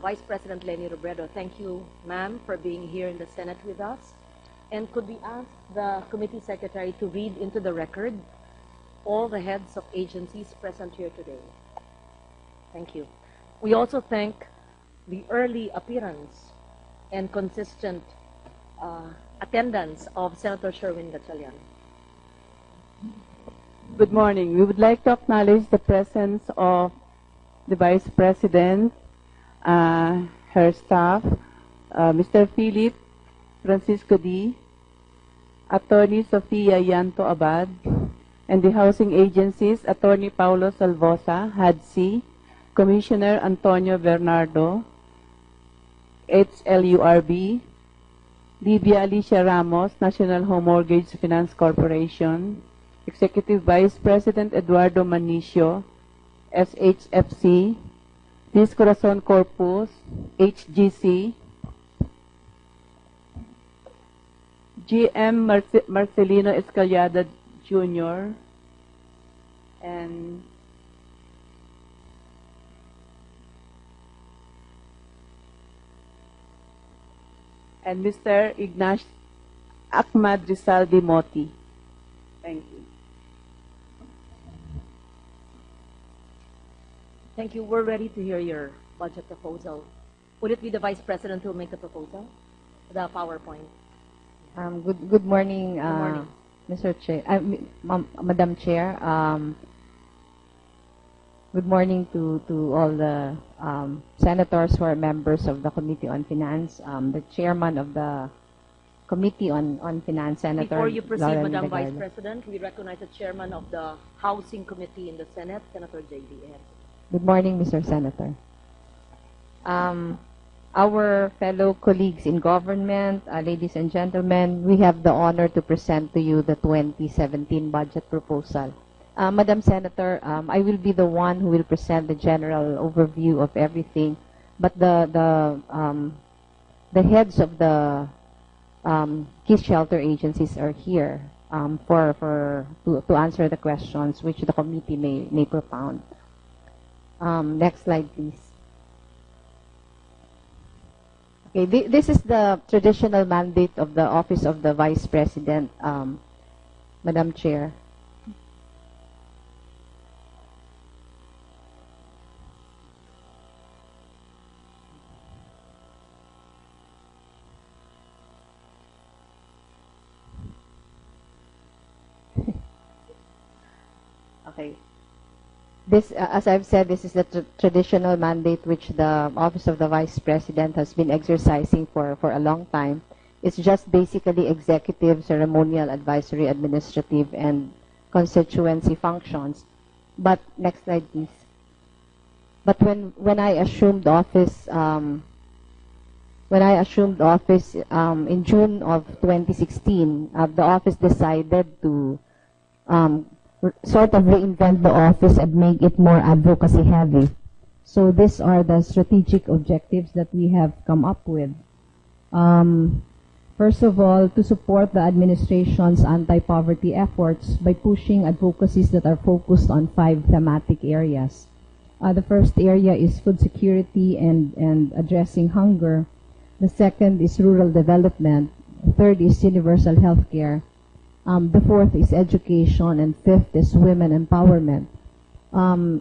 Vice President Leni Robredo. Thank you, ma'am, for being here in the Senate with us. And could we ask the committee secretary to read into the record all the heads of agencies present here today? Thank you. We also thank the early appearance and consistent attendance of Senator Sherwin Gatchalian. Good morning. We would like to acknowledge the presence of the Vice President, her staff, Mr. Philip Francisco D., Attorney Sofia Yanto Abad, and the housing agencies, Attorney Paulo Salvosa, HADC, Commissioner Antonio Bernardo, HLURB, Livia Alicia Ramos, National Home Mortgage Finance Corporation, Executive Vice President Eduardo Manicio, SHFC, Luis Corazon Corpus, HGC, GM Marcelino Escalada Jr., and Mr. Ignacio Ahmad Rizaldi Moti. Thank you. Thank you. We're ready to hear your budget proposal. Would it be the Vice President who will make the proposal? The PowerPoint. Good morning, Good morning. Mr. Chair, Madam Chair. Good morning to all the senators who are members of the Committee on Finance, the chairman of the Committee on Finance, Senator Before you proceed, Loren, Madam Vice Legarda. President, we recognize the chairman of the Housing Committee in the Senate, Senator J.D. Good morning, Mr. Senator. Our fellow colleagues in government, ladies and gentlemen, we have the honor to present to you the 2017 budget proposal. Madam Senator, I will be the one who will present the general overview of everything, but the heads of the key shelter agencies are here to answer the questions which the committee may propound. Next slide, please. Okay, this is the traditional mandate of the Office of the Vice President, Madam Chair. Okay. This, as I've said, this is the traditional mandate which the Office of the Vice President has been exercising for a long time. It's just basically executive, ceremonial, advisory, administrative, and constituency functions. But next slide, please. But when I assumed office, in June of 2016, the office decided to sort of reinvent the office and make it more advocacy heavy. So these are the strategic objectives that we have come up with. First of all, to support the administration's anti-poverty efforts by pushing advocacies that are focused on 5 thematic areas. The first area is food security and addressing hunger. The second is rural development. The third is universal health care. The fourth is education, and fifth is women empowerment.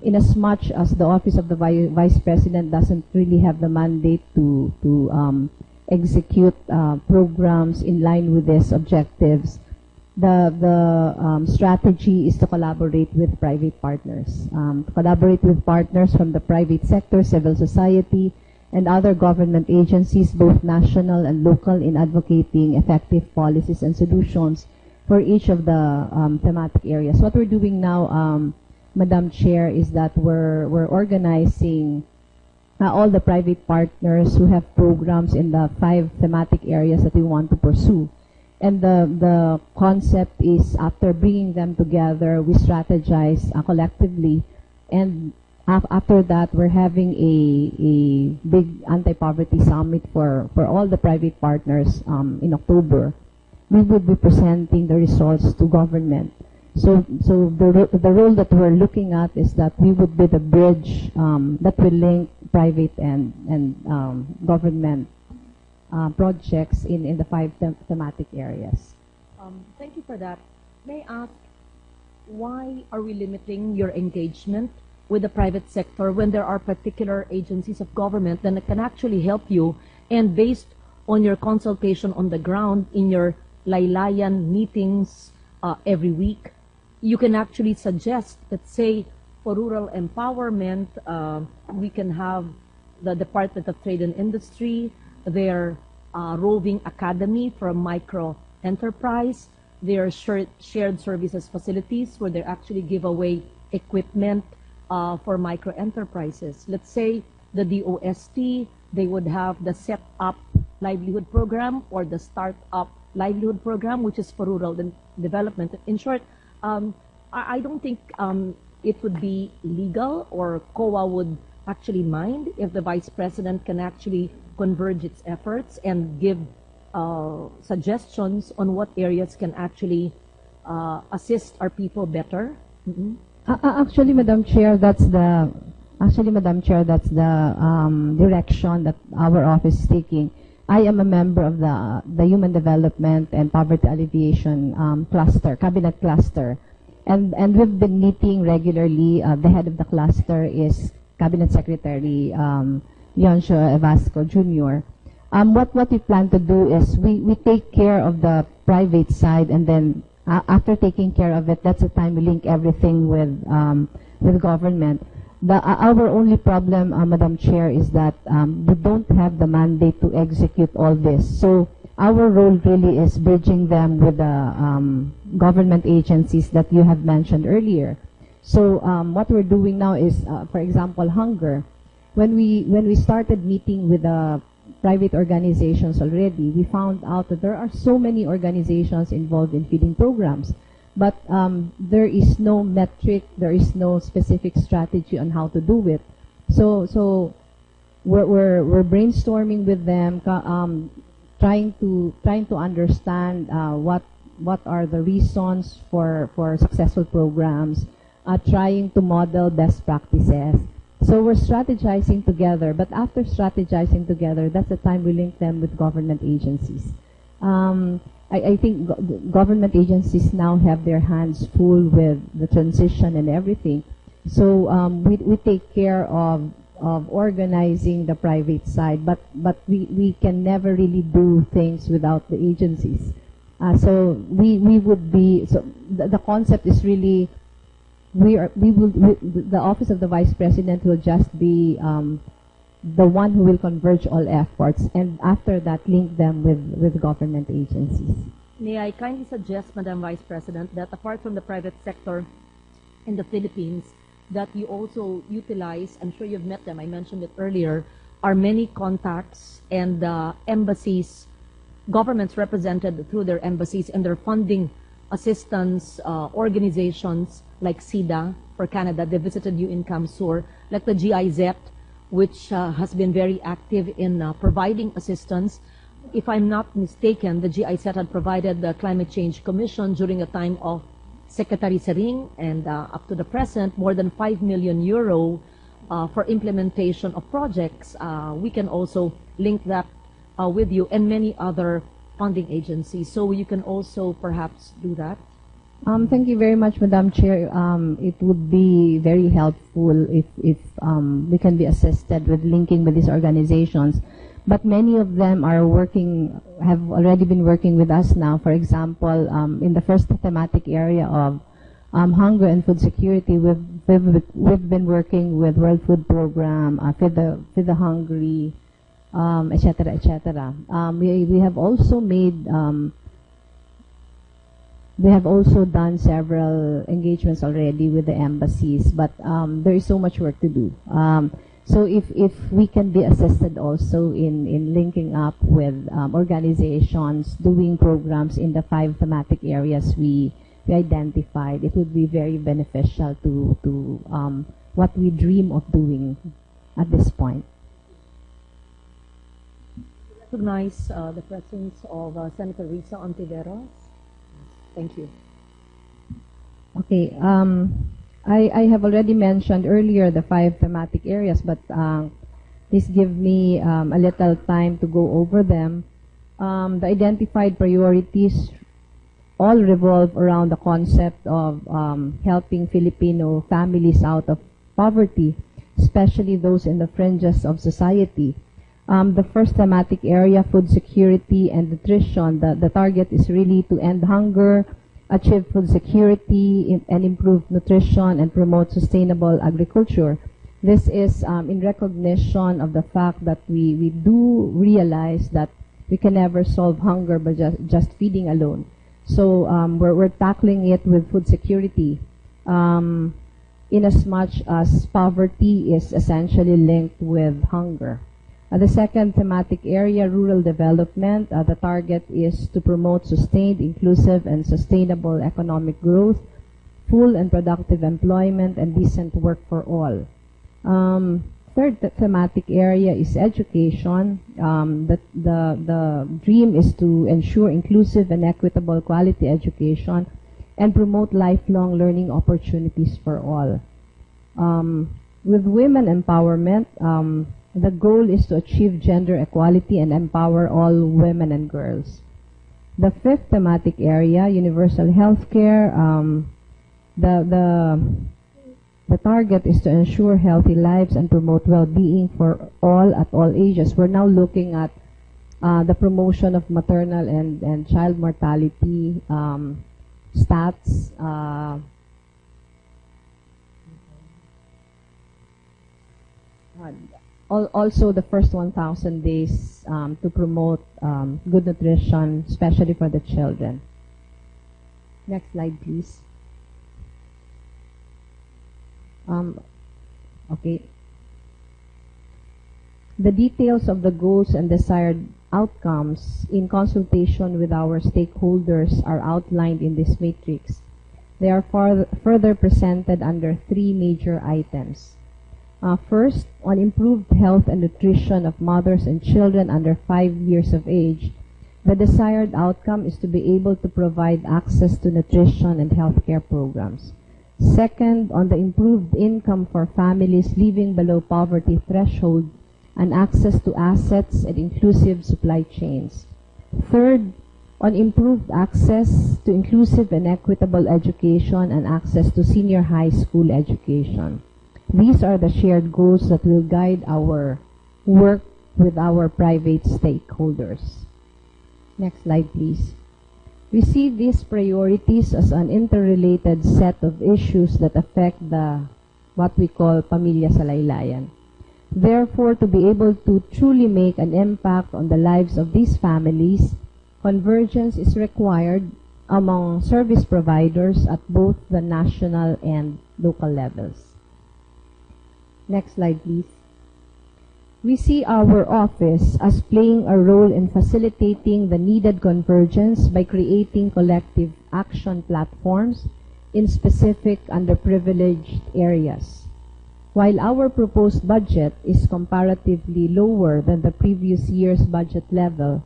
In as much as the Office of the Vice President doesn't really have the mandate to execute programs in line with these objectives, the strategy is to collaborate with private partners. To collaborate with partners from the private sector, civil society, and other government agencies, both national and local, in advocating effective policies and solutions for each of the thematic areas. What we're doing now, Madam Chair, is that we're organizing all the private partners who have programs in the 5 thematic areas that we want to pursue. And the concept is, after bringing them together, we strategize collectively, and after that, we're having a big anti-poverty summit for all the private partners in October. We will be presenting the results to government. So the role that we're looking at is that we would be the bridge that will link private and government projects in the five thematic areas. Thank you for that. May I ask, why are we limiting your engagement with the private sector when there are particular agencies of government that can actually help you, and based on your consultation on the ground in your laylayan meetings every week, you can actually suggest, let's say, for rural empowerment, we can have the Department of Trade and Industry, their roving academy for micro enterprise, their shared services facilities where they actually give away equipment for micro enterprises. Let's say the DOST, they would have the Set Up Livelihood Program or the Start Up Livelihood Program, which is for rural development. In short, I don't think it would be legal, or COA would actually mind if the Vice President can actually converge its efforts and give suggestions on what areas can actually assist our people better. Actually, Madam Chair, that's the direction that our office is taking. I am a member of the Human Development and Poverty Alleviation cluster, cabinet cluster, and we've been meeting regularly. The head of the cluster is Cabinet Secretary Leoncio Evasco Jr. What we plan to do is we take care of the private side, and then after taking care of it, that's the time we link everything with government. Our only problem, Madam Chair, is that we don't have the mandate to execute all this. So our role really is bridging them with the government agencies that you have mentioned earlier. So what we're doing now is, for example, hunger. When we started meeting with the private organizations already, we found out that there are so many organizations involved in feeding programs. But there is no metric, there is no specific strategy on how to do it. So we're brainstorming with them, trying to understand what are the reasons for successful programs, trying to model best practices. So we're strategizing together, but after strategizing together, that's the time we link them with government agencies. I think government agencies now have their hands full with the transition and everything. So we take care of organizing the private side, but we can never really do things without the agencies. So we would be, so the concept is really, the Office of the Vice President will just be the one who will converge all efforts, and after that link them with government agencies. May I kindly suggest, Madam Vice President, that apart from the private sector in the Philippines, that you also utilize, I'm sure you've met them, I mentioned it earlier, are many contacts and embassies, governments represented through their embassies and their funding assistance organizations like SIDA for Canada. They visited you in Kamsur, like the GIZ, which has been very active in providing assistance. If I'm not mistaken, the GIZ had provided the Climate Change Commission during the time of Secretary Sering, and up to the present, more than 5 million euro for implementation of projects. We can also link that with you and many other funding agencies. So you can also perhaps do that. Thank you very much, Madam Chair. It would be very helpful if we can be assisted with linking with these organizations. But many of them are working, have already been working with us now. For example, in the first thematic area of hunger and food security, we've been working with World Food Program, Feed the Hungry, etc., etc. We have also made we have also done several engagements already with the embassies, but there is so much work to do. So if we can be assisted also in linking up with organizations doing programs in the 5 thematic areas we identified, it would be very beneficial to what we dream of doing at this point. Recognize the presence of Senator Risa Ontiveros. Thank you. Okay. I have already mentioned earlier the 5 thematic areas, but please give me a little time to go over them. The identified priorities all revolve around the concept of helping Filipino families out of poverty, especially those in the fringes of society. The first thematic area, food security and nutrition, the target is really to end hunger, achieve food security, and improve nutrition and promote sustainable agriculture. This is in recognition of the fact that we do realize that we can never solve hunger by just feeding alone. So we're tackling it with food security, in as much as poverty is essentially linked with hunger. The second thematic area, rural development, the target is to promote sustained, inclusive, and sustainable economic growth, full and productive employment, and decent work for all. Third thematic area is education. The dream is to ensure inclusive and equitable quality education and promote lifelong learning opportunities for all. With women empowerment, the goal is to achieve gender equality and empower all women and girls. The fifth thematic area, universal healthcare, the target is to ensure healthy lives and promote well-being for all at all ages. We're now looking at the promotion of maternal and child mortality stats. Also, the first 1,000 days to promote good nutrition, especially for the children. Next slide, please. Okay. The details of the goals and desired outcomes in consultation with our stakeholders are outlined in this matrix. They are further presented under 3 major items. First, on improved health and nutrition of mothers and children under 5 years of age, the desired outcome is to be able to provide access to nutrition and healthcare programs. Second, on the improved income for families living below poverty threshold and access to assets and inclusive supply chains. Third, on improved access to inclusive and equitable education and access to senior high school education. These are the shared goals that will guide our work with our private stakeholders. Next slide, please. We see these priorities as an interrelated set of issues that affect what we call pamilya sa laylayan. Therefore, to be able to truly make an impact on the lives of these families, convergence is required among service providers at both the national and local levels. Next slide, please. We see our office as playing a role in facilitating the needed convergence by creating collective action platforms in specific underprivileged areas. While our proposed budget is comparatively lower than the previous year's budget level,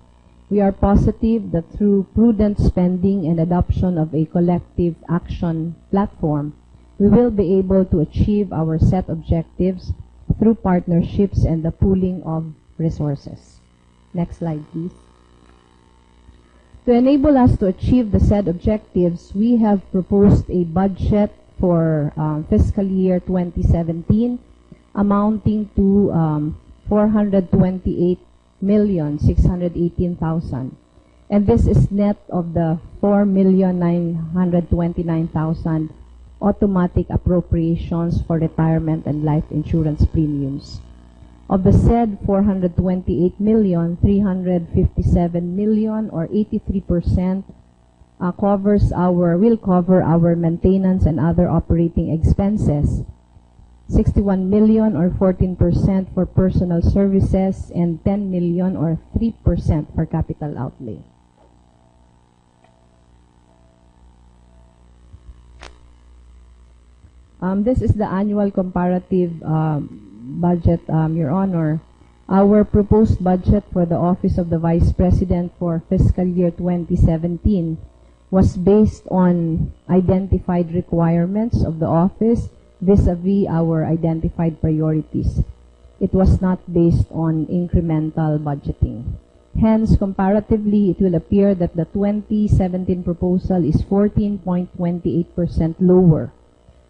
we are positive that through prudent spending and adoption of a collective action platform, we will be able to achieve our set objectives through partnerships and the pooling of resources. Next slide, please. To enable us to achieve the said objectives, we have proposed a budget for fiscal year 2017 amounting to 428,618,000. And this is net of the 4,929,000 automatic appropriations for retirement and life insurance premiums. Of the said 428 million, 357 million or 83% will cover our maintenance and other operating expenses. 61 million or 14% for personal services and 10 million or 3% for capital outlay. This is the annual comparative budget, Your Honor. Our proposed budget for the Office of the Vice President for fiscal year 2017 was based on identified requirements of the office vis-a-vis our identified priorities. It was not based on incremental budgeting. Hence, comparatively, it will appear that the 2017 proposal is 14.28% lower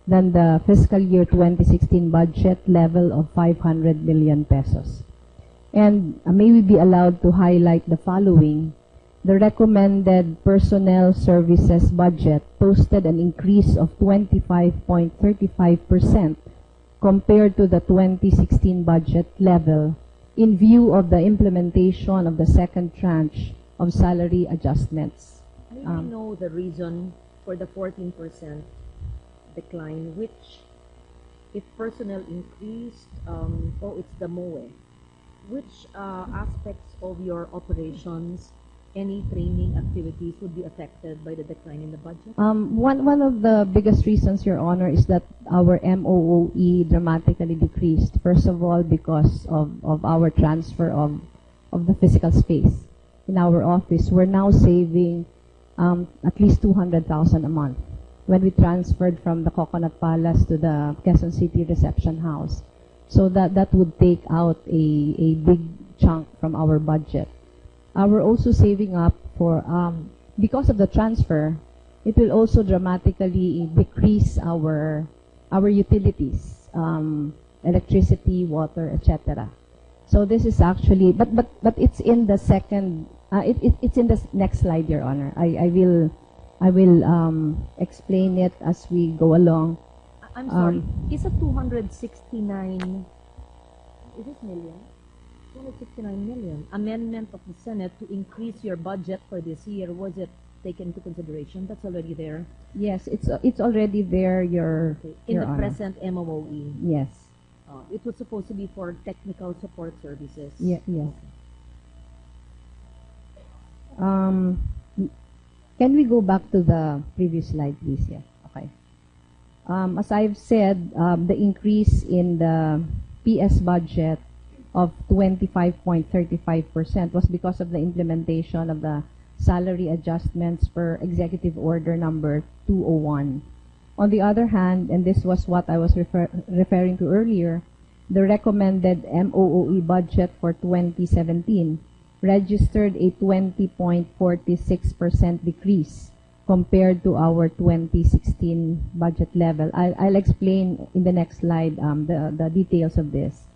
than the fiscal year 2016 budget level of 500 million pesos. And may we be allowed to highlight the following. The recommended personnel services budget posted an increase of 25.35% compared to the 2016 budget level in view of the implementation of the second tranche of salary adjustments. May I know the reason for the 14% decline, which, if personnel increased, it's the MOE. Which aspects of your operations, any training activities would be affected by the decline in the budget? One of the biggest reasons, Your Honor, is that our MOOE dramatically decreased. First of all, because of our transfer of the physical space in our office. We're now saving at least 200,000 a month when we transferred from the Coconut Palace to the Quezon City Reception House. So that would take out a big chunk from our budget. We're also saving up for, because of the transfer, it will also dramatically decrease our utilities, electricity, water, etc. So this is actually, but it's in the second, it's in the next slide, Your Honor. I will explain it as we go along. I'm sorry, is it 269, is it million? 269 million. Amendment of the Senate to increase your budget for this year, was it taken into consideration? That's already there? Yes, it's already there, Your In the Honor. present MOE? Yes. It was supposed to be for technical support services? Yes. Can we go back to the previous slide, please? Yeah. Okay. As I've said, the increase in the PS budget of 25.35% was because of the implementation of the salary adjustments per Executive Order number 201. On the other hand, and this was what I was referring to earlier, the recommended MOOE budget for 2017 registered a 20.46% decrease compared to our 2016 budget level. I'll explain in the next slide the details of this.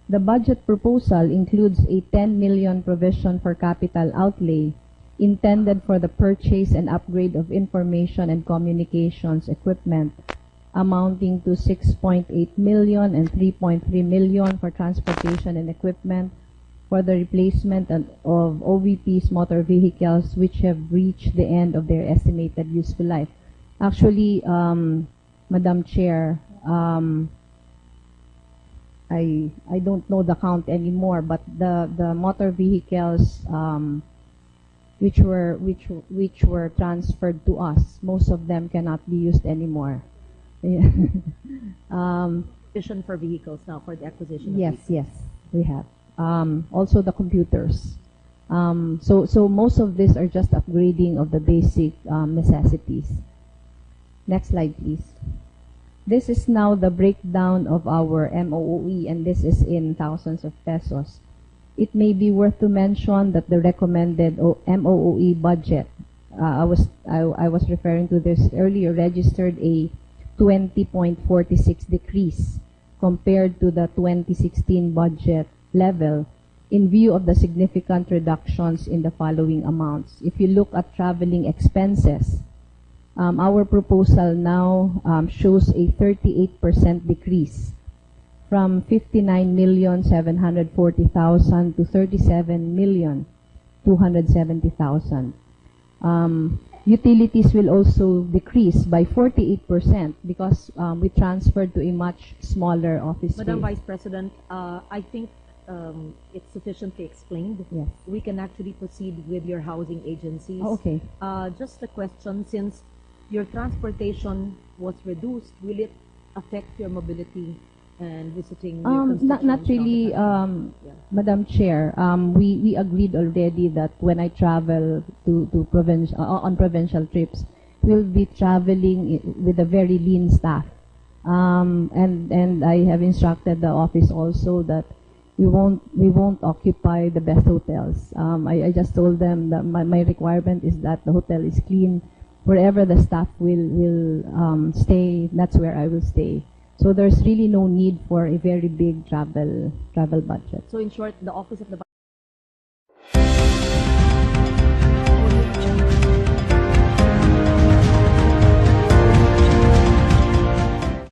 The budget proposal includes a 10 million provision for capital outlay intended for the purchase and upgrade of information and communications equipment amounting to 6.8 million and 3.3 million for transportation and equipment for the replacement of OVP's motor vehicles which have reached the end of their estimated useful life. Actually, Madam Chair, I don't know the count anymore, but the motor vehicles which were transferred to us, most of them cannot be used anymore. Vision for vehicles now for the acquisition of Yes, vehicles. yes, we have. Also the computers. So most of these are just upgrading of the basic necessities. Next slide, please. This is now the breakdown of our MOOE, and this is in thousands of pesos. It may be worth to mention that the recommended MOOE budget, I was referring to this earlier, registered a 20.46 decrease compared to the 2016 budget level in view of the significant reductions in the following amounts. If you look at traveling expenses, our proposal now shows a 38% decrease from 59,740,000 to 37,270,000. Utilities will also decrease by 48% because we transferred to a much smaller office Madam space. Vice President, I think it's sufficiently explained. Yes. We can actually proceed with your housing agencies. Oh, okay. Just a question, since your transportation was reduced, will it affect your mobility and visiting your Not constituents really, around the country? Madam Chair. We agreed already that when I travel to provincial on provincial trips, we'll be traveling with a very lean staff. And I have instructed the office also that we won't occupy the best hotels. I just told them that my requirement is that the hotel is clean. Wherever the staff will stay, that's where I will stay. So there's really no need for a very big travel budget. So in short, the Office of the